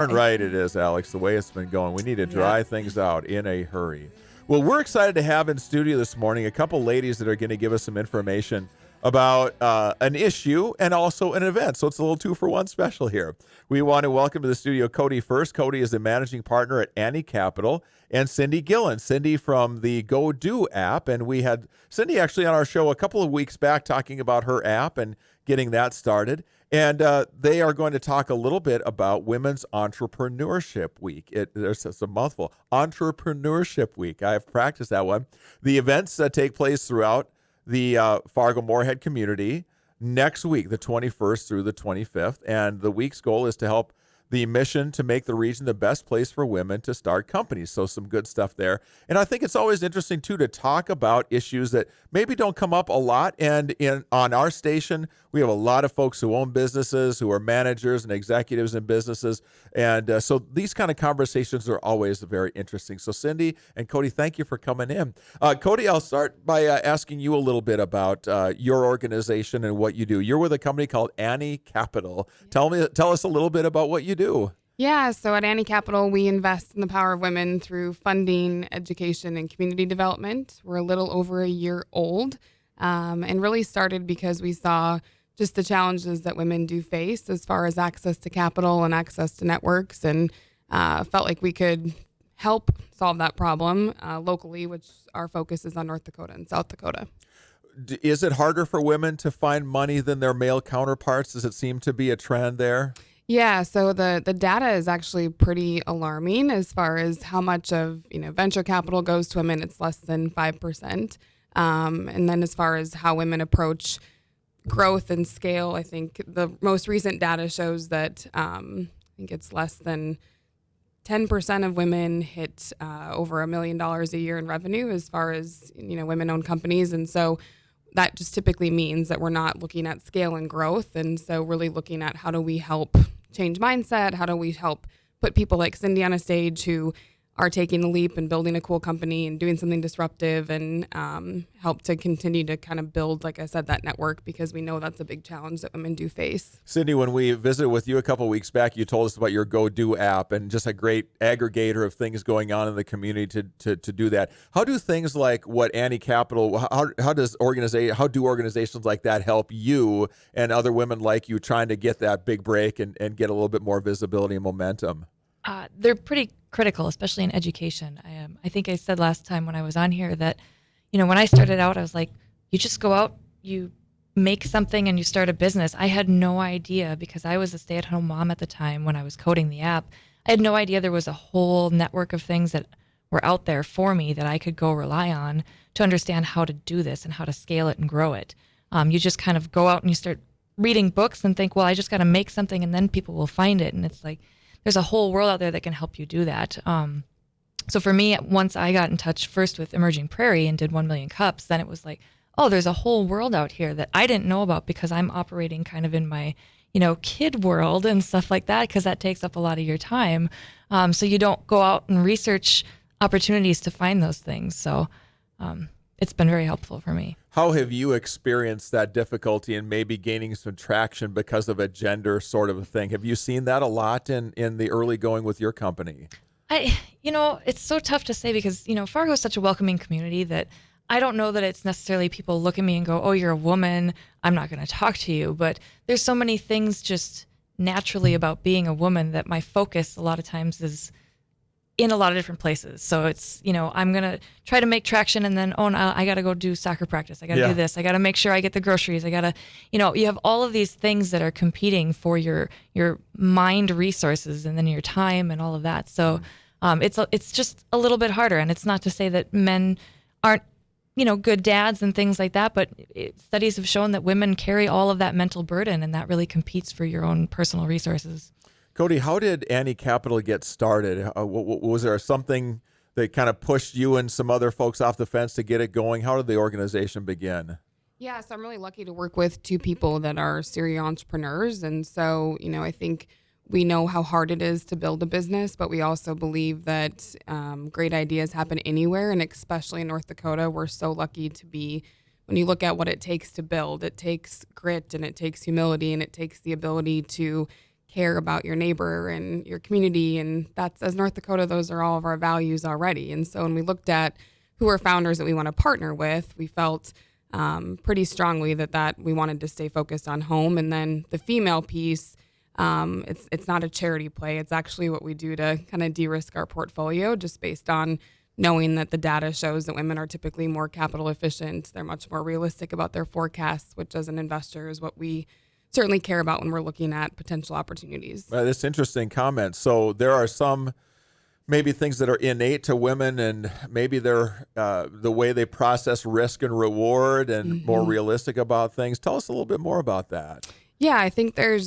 Darn right it is, Alex, the way it's been going. We need to dry things out in a hurry. Well, we're excited to have in studio this morning a couple ladies that are going to give us some information about an issue and also an event. So it's a little 2-for-1 special here. We want to welcome to the studio Kodee Furst. Kodee is the managing partner at Annie Capital, and Cindy Gillen. Cindy from the GoDo app. And we had Cindy actually on our show a couple of weeks back talking about her app and getting that started. And they are going to talk a little bit about Women's Entrepreneurship Week. It's a mouthful. Entrepreneurship Week. I have practiced that one. The events take place throughout the Fargo-Moorhead community next week, the 21st through the 25th. And the week's goal is to help the mission to make the region the best place for women to start companies. So some good stuff there. And I think it's always interesting, too, to talk about issues that maybe don't come up a lot. And on our station, we have a lot of folks who own businesses, who are managers and executives in businesses. And so these kind of conversations are always very interesting. So Cindy and Kodee, thank you for coming in. Kodee, I'll start by asking you a little bit about your organization and what you do. You're with a company called Annie Capital. Tell us a little bit about what you do. Yeah, so at Annie Capital, we invest in the power of women through funding, education, and community development. We're a little over a year old and really started because we saw just the challenges that women do face as far as access to capital and access to networks, and felt like we could help solve that problem locally, which our focus is on North Dakota and South Dakota. Is it harder for women to find money than their male counterparts? Does it seem to be a trend there? Yeah, so the data is actually pretty alarming as far as how much of venture capital goes to women. It's less than 5%. And then as far as how women approach growth and scale, I think the most recent data shows that I think it's less than 10% of women hit over $1 million a year in revenue as far as women-owned companies. And so that just typically means that we're not looking at scale and growth. And so really looking at how do we help change mindset? How do we help put people like Cindy on a stage who are taking the leap and building a cool company and doing something disruptive, and help to continue to kind of build, like I said, that network, because we know that's a big challenge that women do face. Cindy, when we visited with you a couple of weeks back, you told us about your GoDo app and just a great aggregator of things going on in the community to do that. How do things like what Annie Capital, how do organizations like that help you and other women like you trying to get that big break and get a little bit more visibility and momentum? They're pretty critical, especially in education. I think I said last time when I was on here that, when I started out, I was like, you just go out, you make something and you start a business. I had no idea, because I was a stay-at-home mom at the time when I was coding the app. I had no idea there was a whole network of things that were out there for me that I could go rely on to understand how to do this and how to scale it and grow it. You just kind of go out and you start reading books and think, well, I just got to make something and then people will find it. And it's like, there's a whole world out there that can help you do that. So for me, once I got in touch first with Emerging Prairie and did 1 million cups, then it was like, oh, there's a whole world out here that I didn't know about, because I'm operating kind of in my, kid world and stuff like that, because that takes up a lot of your time. So you don't go out and research opportunities to find those things. So it's been very helpful for me. How have you experienced that difficulty in maybe gaining some traction because of a gender sort of a thing? Have you seen that a lot in the early going with your company? It's so tough to say, because, Fargo is such a welcoming community that I don't know that it's necessarily people look at me and go, oh, you're a woman, I'm not going to talk to you. But there's so many things just naturally about being a woman that my focus a lot of times is in a lot of different places. So it's, I'm going to try to make traction, and then, no, I got to go do soccer practice. I got to do this. I got to make sure I get the groceries. I got to, you have all of these things that are competing for your mind resources and then your time and all of that. So it's just a little bit harder. And it's not to say that men aren't, good dads and things like that, but studies have shown that women carry all of that mental burden, and that really competes for your own personal resources. Kodee, how did Annie Capital get started? Was there something that kind of pushed you and some other folks off the fence to get it going? How did the organization begin? Yeah, so I'm really lucky to work with two people that are serial entrepreneurs. And so, I think we know how hard it is to build a business, but we also believe that great ideas happen anywhere. And especially in North Dakota, we're so lucky to be, when you look at what it takes to build, it takes grit and it takes humility and it takes the ability to care about your neighbor and your community. And that's, as North Dakota, those are all of our values already. And so when we looked at who are founders that we want to partner with, we felt pretty strongly that we wanted to stay focused on home. And then the female piece, it's not a charity play. It's actually what we do to kind of de-risk our portfolio, just based on knowing that the data shows that women are typically more capital efficient. They're much more realistic about their forecasts, which as an investor is what we certainly care about when we're looking at potential opportunities. That's interesting comment. So there are some maybe things that are innate to women, and maybe they're the way they process risk and reward and more realistic about things. Tell us a little bit more about that. Yeah, I think there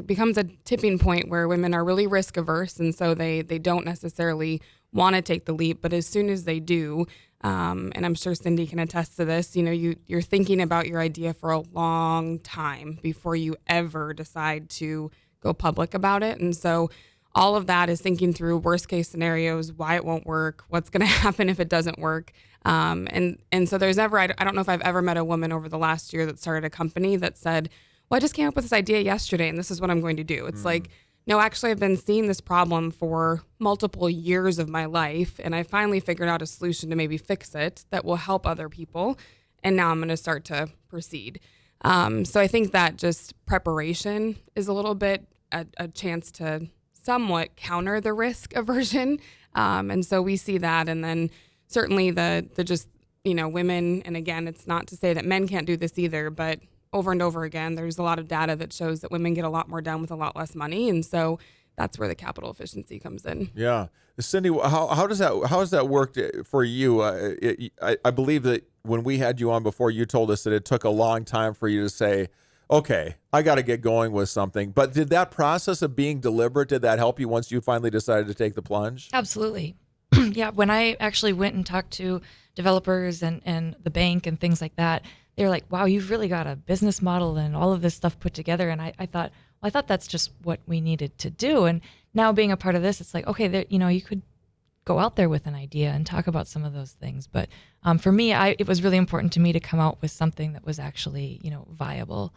becomes a tipping point where women are really risk averse, and so they don't necessarily want to take the leap. But as soon as they do, and I'm sure Cindy can attest to this, you're thinking about your idea for a long time before you ever decide to go public about it. And so all of that is thinking through worst case scenarios, why it won't work, what's going to happen if it doesn't work. And so there's never, I don't know if I've ever met a woman over the last year that started a company that said, well, I just came up with this idea yesterday and this is what I'm going to do. It's like, no, actually, I've been seeing this problem for multiple years of my life, and I finally figured out a solution to maybe fix it that will help other people, and now I'm going to start to proceed. So I think that just preparation is a little bit a chance to somewhat counter the risk aversion, and so we see that, and then certainly the just women, and again, it's not to say that men can't do this either, but over and over again, there's a lot of data that shows that women get a lot more done with a lot less money. And so that's where the capital efficiency comes in. Yeah. Cindy, how has that worked for you? I believe that when we had you on before, you told us that it took a long time for you to say, okay, I got to get going with something. But did that process of being deliberate, did that help you once you finally decided to take the plunge? Absolutely. Yeah. When I actually went and talked to developers and the bank and things like that, they were like, wow, you've really got a business model and all of this stuff put together. And I thought, well, I thought that's just what we needed to do. And now being a part of this, it's like, okay, there, you could go out there with an idea and talk about some of those things. But for me, it was really important to me to come out with something that was actually, viable.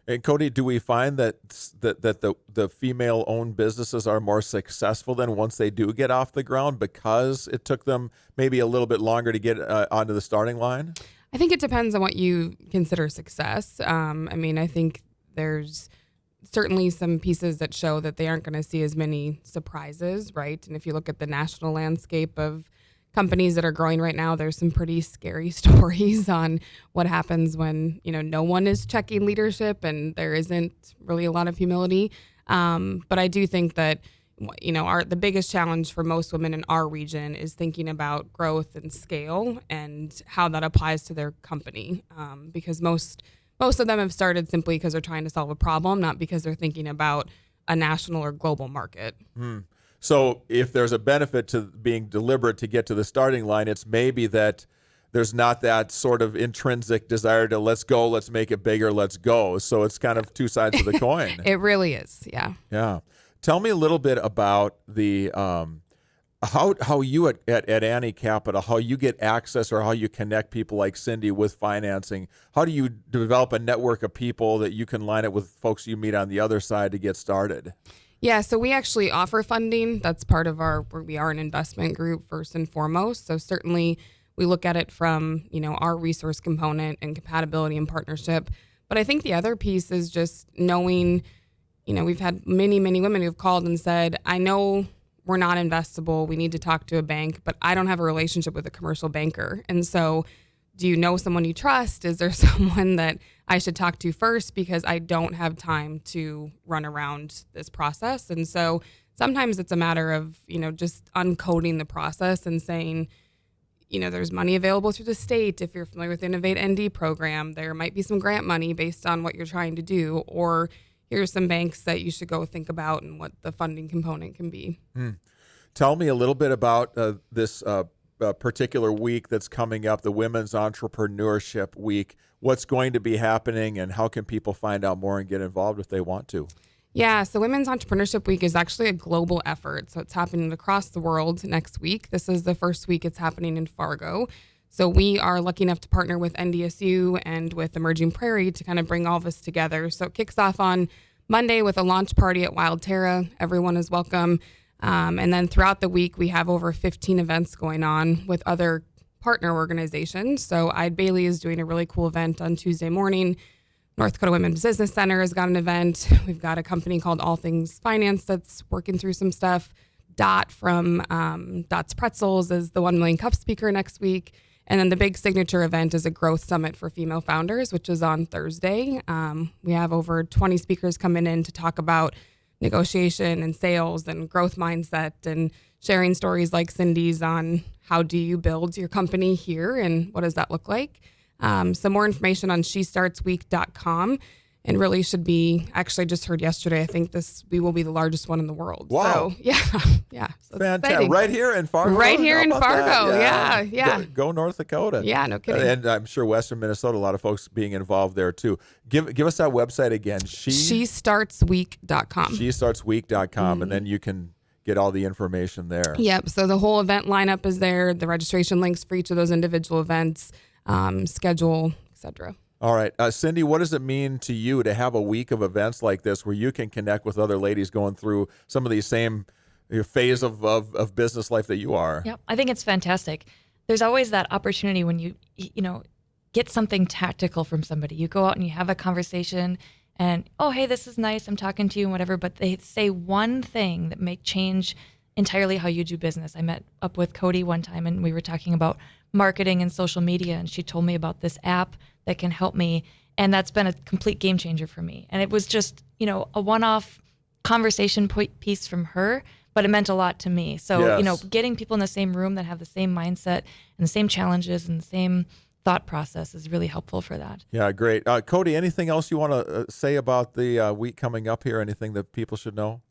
And Kodee, do we find that the female-owned businesses are more successful than once they do get off the ground because it took them maybe a little bit longer to get onto the starting line? I think it depends on what you consider success. I think there's certainly some pieces that show that they aren't going to see as many surprises, right? And if you look at the national landscape of companies that are growing right now, there's some pretty scary stories on what happens when, no one is checking leadership and there isn't really a lot of humility. But I do think that the biggest challenge for most women in our region is thinking about growth and scale and how that applies to their company. Because most of them have started simply because they're trying to solve a problem, not because they're thinking about a national or global market. So if there's a benefit to being deliberate to get to the starting line, it's maybe that there's not that sort of intrinsic desire to let's go, let's make it bigger, let's go. So it's kind of two sides of the coin. It really is. Yeah. Yeah. Tell me a little bit about the how you at Annie Capital, how you get access or how you connect people like Cindy with financing. How do you develop a network of people that you can line up with folks you meet on the other side to get started? Yeah, so we actually offer funding. That's part of we are an investment group first and foremost. So certainly we look at it from, our resource component and compatibility and partnership. But I think the other piece is just knowing, we've had many, many women who've called and said, I know we're not investable. We need to talk to a bank, but I don't have a relationship with a commercial banker. And so do you know someone you trust? Is there someone that I should talk to first? Because I don't have time to run around this process. And so sometimes it's a matter of, just uncoding the process and saying, there's money available through the state. If you're familiar with the Innovate ND program, there might be some grant money based on what you're trying to do, or here's some banks that you should go think about and what the funding component can be. Tell me a little bit about this particular week that's coming up, the Women's Entrepreneurship Week. What's going to be happening and how can people find out more and get involved if they want to? Yeah, so Women's Entrepreneurship Week is actually a global effort. So it's happening across the world next week. This is the first week it's happening in Fargo. So we are lucky enough to partner with NDSU and with Emerging Prairie to kind of bring all of us together. So it kicks off on Monday with a launch party at Wild Terra. Everyone is welcome. And then throughout the week, we have over 15 events going on with other partner organizations. So Eide Bailey is doing a really cool event on Tuesday morning. North Dakota Women's Business Center has got an event. We've got a company called All Things Finance that's working through some stuff. Dot from Dot's Pretzels is the 1 Million Cup speaker next week. And then the big signature event is a growth summit for female founders, which is on Thursday. We have over 20 speakers coming in to talk about negotiation and sales and growth mindset and sharing stories like Cindy's on how do you build your company here and what does that look like. Some more information on shestartsweek.com, and really should be, actually just heard yesterday, I think we will be the largest one in the world. Wow. So, yeah. So Fantastic. Right here in Fargo? Right here How in about Fargo. that? Yeah. Go North Dakota. Yeah, no kidding. And I'm sure Western Minnesota, a lot of folks being involved there too. Give us that website again. Shestartsweek.com. Shestartsweek.com, and then you can get all the information there. Yep. So the whole event lineup is there. The registration links for each of those individual events, schedule, etc. All right. Cindy, what does it mean to you to have a week of events like this where you can connect with other ladies going through some of these same phase of business life that you are? Yep, I think it's fantastic. There's always that opportunity when you get something tactical from somebody. You go out and you have a conversation and, oh, hey, this is nice, I'm talking to you and whatever, but they say one thing that may change entirely how you do business. I met up with Kodee one time and we were talking about marketing and social media, and she told me about this app that can help me, and that's been a complete game changer for me. And it was just, a one-off conversation piece from her, but it meant a lot to me. So, Yes. Getting people in the same room that have the same mindset and the same challenges and the same thought process is really helpful for that. Yeah, great. Kodee, anything else you want to say about the week coming up here? Anything that people should know?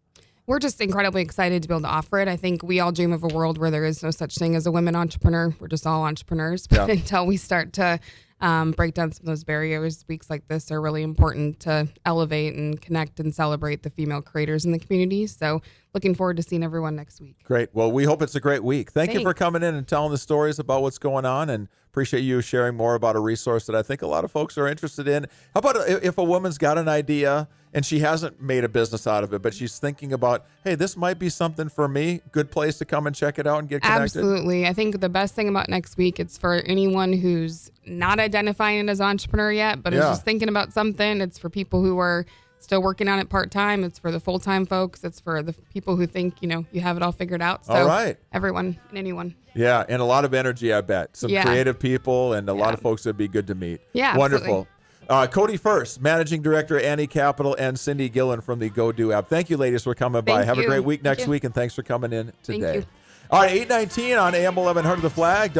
We're just incredibly excited to be able to offer it. I think we all dream of a world where there is no such thing as a women entrepreneur. We're just all entrepreneurs. But until we start to break down some of those barriers, weeks like this are really important to elevate and connect and celebrate the female creators in the community. So looking forward to seeing everyone next week. Great. Well, we hope it's a great week. Thank you for Thanks. coming in and telling the stories about what's going on, and appreciate you sharing more about a resource that I think a lot of folks are interested in. How about if a woman's got an idea and she hasn't made a business out of it, but she's thinking about, hey, this might be something for me, good place to come and check it out and get connected? Absolutely. I think the best thing about next week, it's for anyone who's not identifying as an entrepreneur yet, but is just thinking about something. It's for people who are still working on it part-time. It's for the full-time folks. It's for the people who think, you have it all figured out. So all right. Everyone and anyone. Yeah, and a lot of energy, I bet. Some creative people and a lot of folks that'd be good to meet. Yeah, wonderful. Kodee Furst, Managing Director at Annie Capital, and Cindy Gillen from the GoDo app. Thank you, ladies, for coming by. Have a great week next week, and thanks for coming in today. Thank you. All right, 8:19 on AM 1100 The Flag.